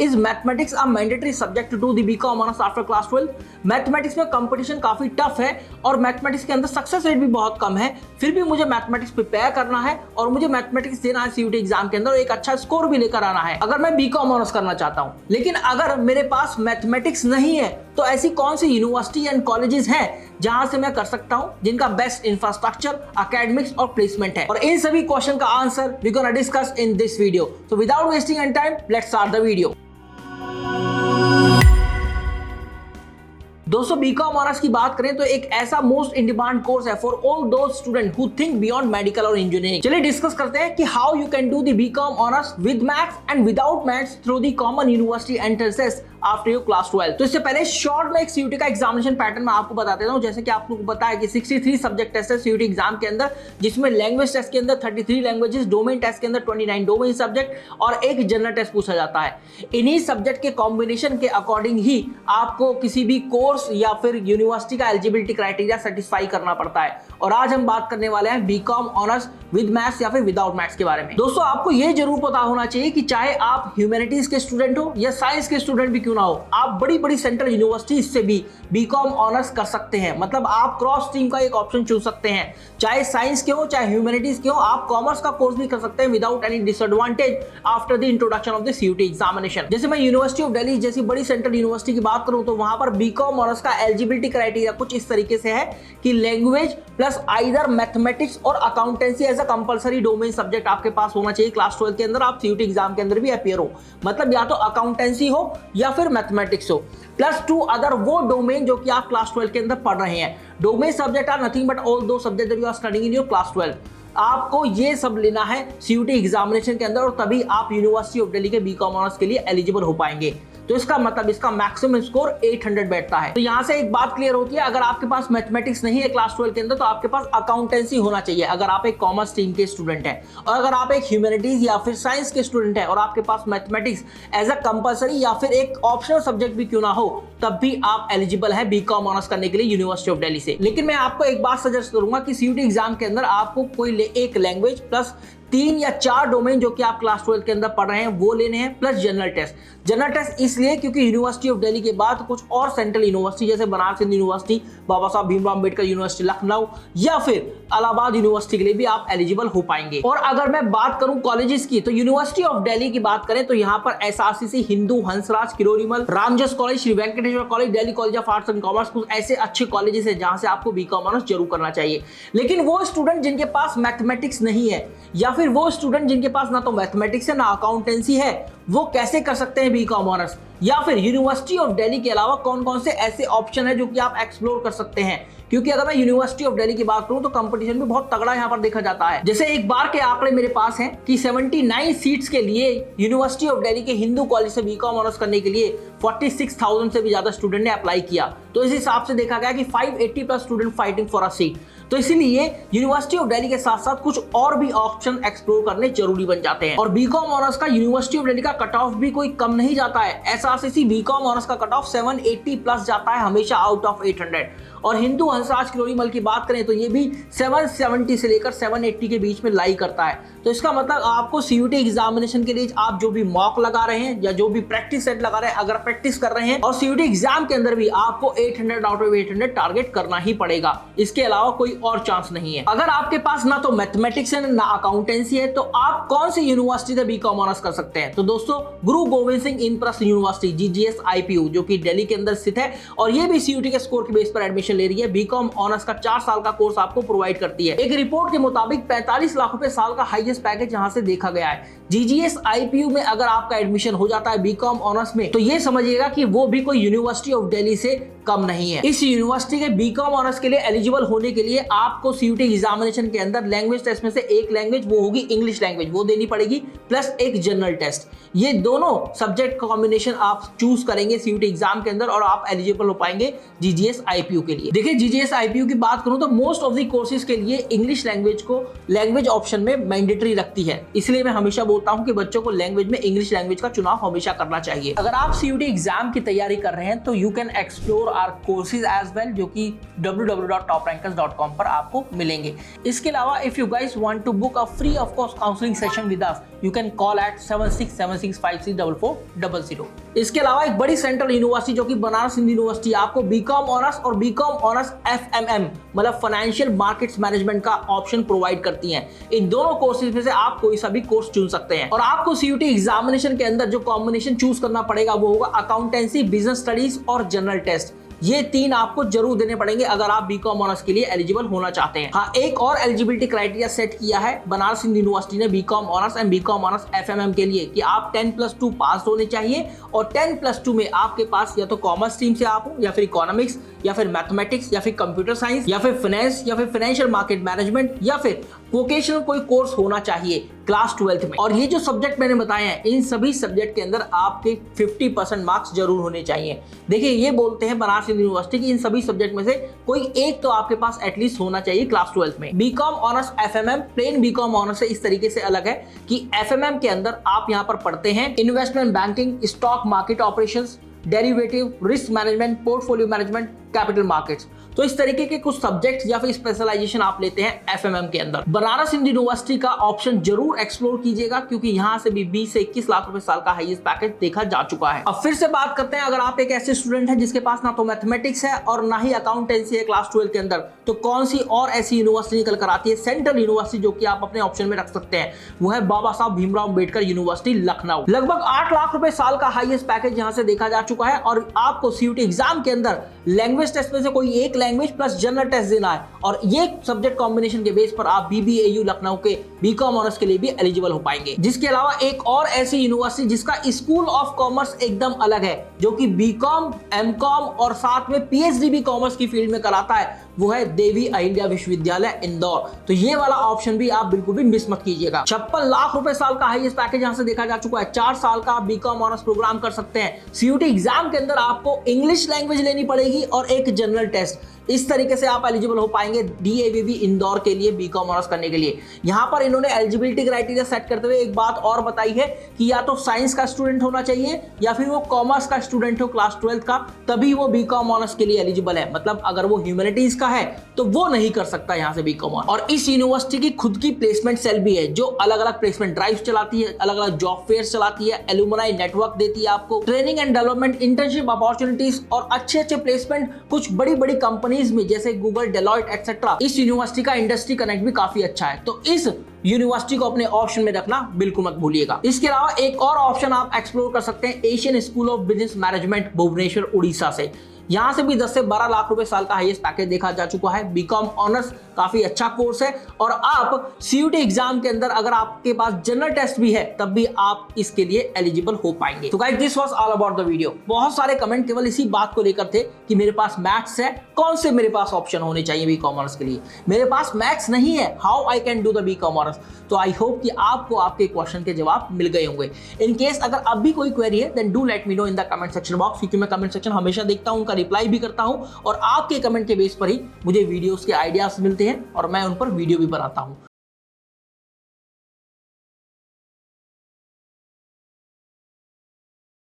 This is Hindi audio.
Is mathematics a mandatory subject to the BCom honours after class 12? Mathematics में कंपटीशन काफी टफ है और मैथमेटिक्स के अंदर सक्सेस रेट भी बहुत कम है, फिर भी मुझे मैथमेटिक्स प्रिपेयर करना है और मुझे मैथमेटिक्स देना है सीयूटी एग्जाम के अंदर, एक अच्छा स्कोर भी लेकर आना है अगर मैं बीकॉम ऑनर्स करना चाहता हूं। लेकिन अगर मेरे पास मैथमेटिक्स नहीं है तो ऐसी कौन सी यूनिवर्सिटी एंड कॉलेजेस हैं जहां से मैं कर सकता हूं, जिनका बेस्ट इंफ्रास्ट्रक्चर, एकेडमिक्स और प्लेसमेंट है? और इन सभी क्वेश्चन का answer we gonna discuss in this video. So without wasting any time, let's start the video. दोस्तों, बीकॉम ऑनर्स की बात करें तो एक ऐसा मोस्ट इन डिमांड कोर्स है for all those student who think beyond medical और इंजीनियरिंग। चलिए डिस्कस करते हैं कि how you can do the BCom honours with maths and without maths through the common university entrances after your class 12। तो इससे पहले शॉर्ट में एक सीयूटी का एग्जामिनेशन पैटर्न मैं आपको बता देता हूं। जैसे कि आपको पता है कि 63 सब्जेक्ट टेस्ट है सीयूटी एग्जाम के अंदर, जिसमें लैंग्वेज टेस्ट के अंदर 33 लैंग्वेजेस, डोमेन टेस्ट के अंदर 29 डोमेन सब्जेक्ट और एक जनरल टेस्ट पूछा जाता है। इन्हीं सब्जेक्ट के कॉम्बिनेशन के अकॉर्डिंग ही आपको किसी भी कोर्स या फिर यूनिवर्सिटी का एलिजिबिलिटी क्राइटेरिया सेटिस्फाई करना पड़ता है। और आज हम बात करने वाले हैं बीकॉम ऑनर्स विद मैथ्स या फिर विदाउट मैथ्स के बारे में। दोस्तों, आपको यह जरूर पता होना चाहिए कि चाहे आप ह्यूमैनिटीज के स्टूडेंट हो या साइंस के स्टूडेंट भी क्यों ना हो, आप बड़ी बड़ी सेंट्रल यूनिवर्सिटीज से भी बीकॉम ऑनर्स कर सकते हैं। मतलब आप क्रॉस स्ट्रीम का एक ऑप्शन चुन सकते हैं, चाहे साइंस के हो चाहे ह्यूमैनिटीज के हो, आप कॉमर्स का कोर्स भी कर सकते हैं without any disadvantage after the introduction of the CUET examination. जैसे मैं यूनिवर्सिटी ऑफ दिल्ली जैसी बड़ी सेंट्रल यूनिवर्सिटी की बात करूं तो वहां पर बीकॉम ऑनर्स का एलिजिबिलिटी क्राइटेरिया कुछ इस तरीके से है कि लैंग्वेज प्लस आइदर मैथमेटिक्स और accountancy as a compulsory domain subject आपके पास होना चाहिए क्लास 12 के अंदर, आप सीयूटी एग्जाम के अंदर भी अपीयर हो। मतलब या तो अकाउंटेंसी हो या फिर मैथमेटिक्स हो, प्लस 2 अदर वो डोमेन जो कि आप क्लास 12 के अंदर पढ़ रहे हैं। Domain subject are nothing but all those subject that you are studying in your class 12। आपको ये सब लेना है सीयूटी एग्जामिनेशन के अंदर और तभी आप यूनिवर्सिटी ऑफ दिल्ली के बीकॉम ऑनर्स के लिए एलिजिबल हो पाएंगे। तो इसका मतलब इसका मैक्सिमम स्कोर 800 बैठता है। तो यहां से एक बात क्लियर होती है, अगर आपके पास मैथमेटिक्स नहीं है क्लास 12 के अंदर तो आपके पास अकाउंटेंसी होना चाहिए अगर आप एक कॉमर्स स्ट्रीम के स्टूडेंट हैं। और अगर आप एक ह्यूमैनिटीज या फिर साइंस के स्टूडेंट हैं और आपके पास मैथमेटिक्स एज अ कंपलसरी या फिर एक ऑप्शनल सब्जेक्ट भी क्यों ना हो, तब भी आप एलिजिबल है बीकॉम ऑनर्स करने के लिए यूनिवर्सिटी ऑफ दिल्ली से। लेकिन मैं आपको एक बात सजेस्ट करूंगा कि सीयूटी एग्जाम के अंदर आपको कोई एक लैंग्वेज प्लस 3 या 4 डोमेन जो कि आप क्लास 12 के अंदर पढ़ रहे हैं वो लेने हैं, plus general test. General test इसलिए क्योंकि यूनिवर्सिटी ऑफ दिल्ली के बाद कुछ और सेंट्रल यूनिवर्सिटी जैसे बनारस हिंदू यूनिवर्सिटी, बाबा साहब भीमराव अंबेडकर यूनिवर्सिटी लखनऊ या फिर इलाहाबाद यूनिवर्सिटी के लिए भी आप एलिजिबल हो पाएंगे। और अगर मैं बात करूं कॉलेजेस की तो यूनिवर्सिटी ऑफ दिल्ली की बात करें तो यहाँ पर SRCC, Hindu, Hansraj, Kirorimal, Ramjas college, Shri Venkateswara college, Delhi college of arts and commerce, कुछ ऐसे अच्छे कॉलेजेस हैं जहां से आपको बीकॉम ऑनर्स जरूर करना चाहिए। लेकिन वो स्टूडेंट जिनके पास मैथमेटिक्स नहीं है या फिर वो स्टूडेंट जिनके पास ना तो मैथमेटिक्स है ना अकाउंटेंसी है, वो कैसे कर सकते हैं बीकॉम ऑनर्स? या फिर यूनिवर्सिटी ऑफ दिल्ली के अलावा कौन कौन से ऐसे ऑप्शन है जो कि आप एक्सप्लोर कर सकते हैं? क्योंकि अगर मैं यूनिवर्सिटी ऑफ दिल्ली की बात करूं तो कंपटीशन भी बहुत तगड़ा यहां पर देखा जाता है। जैसे एक बार के आंकड़े मेरे पास हैं कि 79 सीट्स के लिए यूनिवर्सिटी ऑफ दिल्ली के हिंदू कॉलेज से बीकॉम ऑनर्स करने के लिए 46,000 से भी ज्यादा स्टूडेंट ने अप्लाई किया। तो इस हिसाब से देखा गया कि 580 plus student fighting for a seat. तो इसीलिए यूनिवर्सिटी ऑफ दिल्ली के साथ साथ कुछ और भी ऑप्शन एक्सप्लोर करने जरूरी बन जाते हैं। और बीकॉम ऑनर्स का यूनिवर्सिटी ऑफ दिल्ली का कट ऑफ भी कोई कम नहीं जाता है। एसआरसीसी बीकॉम ऑनर्स का कट ऑफ 780 प्लस जाता है हमेशा आउट ऑफ 800। और हिंदू, हंसराज, किरोड़ीमल की बात करें तो ये भी 770 से लेकर 780 के बीच में लाई करता है। तो इसका मतलब आपको सीयूटी एग्जामिनेशन के लिए आप जो भी मॉक लगा रहे हैं या जो भी प्रैक्टिस सेट लगा रहे हैं, अगर प्रैक्टिस कर रहे हैं और सीयूटी एग्जाम के अंदर भी आपको 800 आउट ऑफ 800 टारगेट करना ही पड़ेगा। इसके अलावा कोई और चांस नहीं है। अगर आपके पास ना तो मैथमेटिक्स है ना अकाउंटेंसी है तो आप कौन सी यूनिवर्सिटी से बीकॉम ऑनर्स कर सकते हैं? तो दोस्तों, गुरु Govind Singh Indraprastha university GGS IPU जो कि दिल्ली के अंदर स्थित है और ये भी सीयूटी के स्कोर के बेस पर एडमिशन ले रही है। बीकॉम ऑनर्स का 4 साल का कोर्स आपको प्रोवाइड करती है। एक रिपोर्ट के मुताबिक 45 लाख रुपए साल का हाईएस्ट पैकेज यहां से देखा गया है। GGS IPU में अगर आपका एडमिशन हो जाता है बीकॉम ऑनर्स में तो ये समझिएगा कि वो भी कोई यूनिवर्सिटी ऑफ दिल्ली से कम नहीं है। इस यूनिवर्सिटी के बीकॉम ऑनर्स के लिए एलिजिबल होने के लिए आपको सीयूटी एग्जामिनेशन के अंदर लैंग्वेज टेस्ट में से एक लैंग्वेज, वो होगी इंग्लिश लैंग्वेज, वो देनी पड़ेगी, प्लस एक जनरल टेस्ट। ये दोनों सब्जेक्ट कॉम्बिनेशन आप चूज करेंगे सीयूटी एग्जाम के अंदर और आप एलिजिबल हो पाएंगे GGS IPU के लिए। देखिए, GGS IPU की बात करूं तो मोस्ट ऑफ द कोर्सेज के लिए इंग्लिश लैंग्वेज को लैंग्वेज ऑप्शन में मैंडेटरी रखती है। इसलिए मैं हमेशा बोलता हूं कि बच्चों को लैंग्वेज में इंग्लिश लैंग्वेज का चुनाव हमेशा करना चाहिए। अगर आप सीयूटी एग्जाम की तैयारी कर रहे हैं तो you can explore our courses as well, जो कि www.toprankers.com पर आपको मिलेंगे। इसके अलावा if you guys want to book a free of cost counselling session with us, you can call at 7676534400। इसके अलावा एक बड़ी सेंट्रल यूनिवर्सिटी जो कि बनारस हिंदू यूनिवर्सिटी आपको बीकॉम ऑनर्स और बीकॉम ऑनर्स एफएमएम मतलब फाइनेंशियल मार्केट्स मैनेजमेंट का ऑप्शन प्रोवाइड करती है। इन दोनों कोर्सेज में से आप कोई सा भी कोर्स चुन सकते हैं और आपको सीयूटी एग्जामिनेशन के अंदर जो कॉम्बिनेशन चूज करना पड़ेगा वो होगा अकाउंटेंसी, बिजनेस स्टडीज और जनरल टेस्ट। ये 3 आपको जरूर देने पड़ेंगे अगर आप बीकॉम ऑनर्स के लिए एलिजिबल होना चाहते हैं। हाँ, एक और एलिजिबिलिटी क्राइटेरिया सेट किया है बनारस हिंदू यूनिवर्सिटी ने BCom honours and BCom honours FMM के लिए कि आप 10+2 पास होने चाहिए और 10+2 में आपके पास या तो कॉमर्स स्ट्रीम से आप हो या फिर इकोनॉमिक्स या फिर मैथमेटिक्स या फिर कंप्यूटर साइंस या फिर फाइनेंस या फिर फाइनेंशियल मार्केट मैनेजमेंट या फिर वोकेशनल कोई कोर्स होना चाहिए क्लास 12th में। और ये जो सब्जेक्ट मैंने बताए हैं इन सभी सब्जेक्ट के अंदर आपके 50% मार्क्स जरूर होने चाहिए। देखिए, ये बोलते हैं बनारस यूनिवर्सिटी की इन सभी सब्जेक्ट में से कोई एक तो आपके पास एटलीस्ट होना चाहिए क्लास 12th में। BCom honours FMM plain BCom honours से इस तरीके से अलग है कि एफएमएम के अंदर आप यहाँ पर पढ़ते हैं investment banking, stock market operations, derivative, risk management, portfolio management, capital markets. तो इस तरीके के कुछ सब्जेक्ट्स या फिर स्पेशलाइजेशन आप लेते हैं एफएमएम के अंदर। बनारस हिंदू यूनिवर्सिटी का ऑप्शन जरूर एक्सप्लोर कीजिएगा क्योंकि यहां से भी 20 से 21 लाख रुपए साल का हाईएस्ट पैकेज देखा जा चुका है। अब फिर से बात करते हैं, अगर आप एक ऐसे स्टूडेंट हैं जिसके पास ना तो मैथमेटिक्स है और ना ही अकाउंटेंसी है क्लास 12 के अंदर, तो कौन सी और ऐसी यूनिवर्सिटी निकल कर आती है सेंट्रल यूनिवर्सिटी जो कि आप अपने ऑप्शन में रख सकते हैं। वो है बाबा साहब भीमराव अम्बेडकर यूनिवर्सिटी लखनऊ। लगभग 8 लाख रुपए साल का हाईएस्ट पैकेज यहां से देखा जा चुका है और आपको सीयूटी एग्जाम के अंदर लैंग्वेज टेस्ट में से कोई एक लैंग्वेज प्लस जनरल टेस्ट देना है और ये सब्जेक्ट कॉम्बिनेशन के बेस पर आप बीबीएयू लखनऊ के बीकॉम ऑनर्स के लिए भी एलिजिबल हो पाएंगे। जिसके अलावा एक और ऐसी यूनिवर्सिटी जिसका स्कूल ऑफ कॉमर्स एकदम अलग है, जो कि बीकॉम, एमकॉम और साथ में पीएचडी भी कॉमर्स की फील्ड में कराता है, वो है देवी अहिल्या विश्वविद्यालय इंदौर। तो ये वाला ऑप्शन भी आप बिल्कुल भी मिस मत कीजिएगा। 56 लाख रुपए साल का हाईएस्ट पैकेज यहां से देखा जा चुका है। 4 साल का आप बीकॉम ऑनर्स प्रोग्राम कर सकते हैं। सीयूटी एग्जाम के अंदर आपको इंग्लिश लैंग्वेज लेनी पड़ेगी और एक जनरल टेस्ट। इस तरीके से आप एलिजिबल हो पाएंगे डीएवीवी इंदौर के लिए बीकॉम ऑनर्स करने के लिए। यहां पर इन्होंने एलिजिबिलिटी क्राइटेरिया सेट करते हुए एक बात और बताई है कि या तो साइंस का स्टूडेंट होना चाहिए या फिर वो कॉमर्स का स्टूडेंट हो क्लास 12th का, तभी वो बीकॉम ऑनर्स के लिए एलिजिबल है। मतलब अगर वो ह्यूमैनिटीज का है तो वो नहीं कर सकता यहां से बीकॉम ऑनर्स। और इस यूनिवर्सिटी की खुद की प्लेसमेंट सेल भी है जो अलग अलग प्लेसमेंट ड्राइव चलाती है, अलग अलग जॉब फेयर्स चलाती है, एलुमनाई नेटवर्क देती है आपको, training and development, internship opportunities और अच्छे प्लेसमेंट कुछ बड़ी बड़ी कंपनीज में जैसे गूगल, डेलॉयट एक्सेट्रा। इस यूनिवर्सिटी का इंडस्ट्री कनेक्ट भी काफी अच्छा है, तो इस यूनिवर्सिटी को अपने ऑप्शन में रखना बिल्कुल मत भूलिएगा। इसके अलावा एक और ऑप्शन आप एक्सप्लोर कर सकते हैं Asian school of business management Bhubaneswar Orissa से। यहां से भी 10 से 12 लाख रुपए साल का हाईएस्ट पैकेज देखा जा चुका है। बीकॉम ऑनर्स काफी अच्छा कोर्स है और आप सीयूटी एग्जाम के अंदर अगर आपके पास जनरल टेस्ट भी है तब भी आप इसके लिए एलिजिबल हो पाएंगे। तो guys, this was all about the video. बहुत सारे कमेंट केवल इसी बात को लेकर थे कि मेरे पास मैथ्स है, कौन से मेरे पास ऑप्शन होने चाहिए बीकॉम ऑनर्स के लिए। मेरे पास मैथ्स नहीं है, how I can do the BCom honours. तो आई होप कि आपको आपके क्वेश्चन के जवाब मिल गए होंगे। इन केस अगर अब भी कोई क्वेरी है then do let me know in the comment section box, क्योंकि मैं कमेंट सेक्शन हमेशा देखता हूं, उनका रिप्लाई भी करता हूं और आपके कमेंट के बेस पर ही मुझे वीडियोस के आइडियाज मिलते हैं और मैं उन पर वीडियो भी बनाता हूं।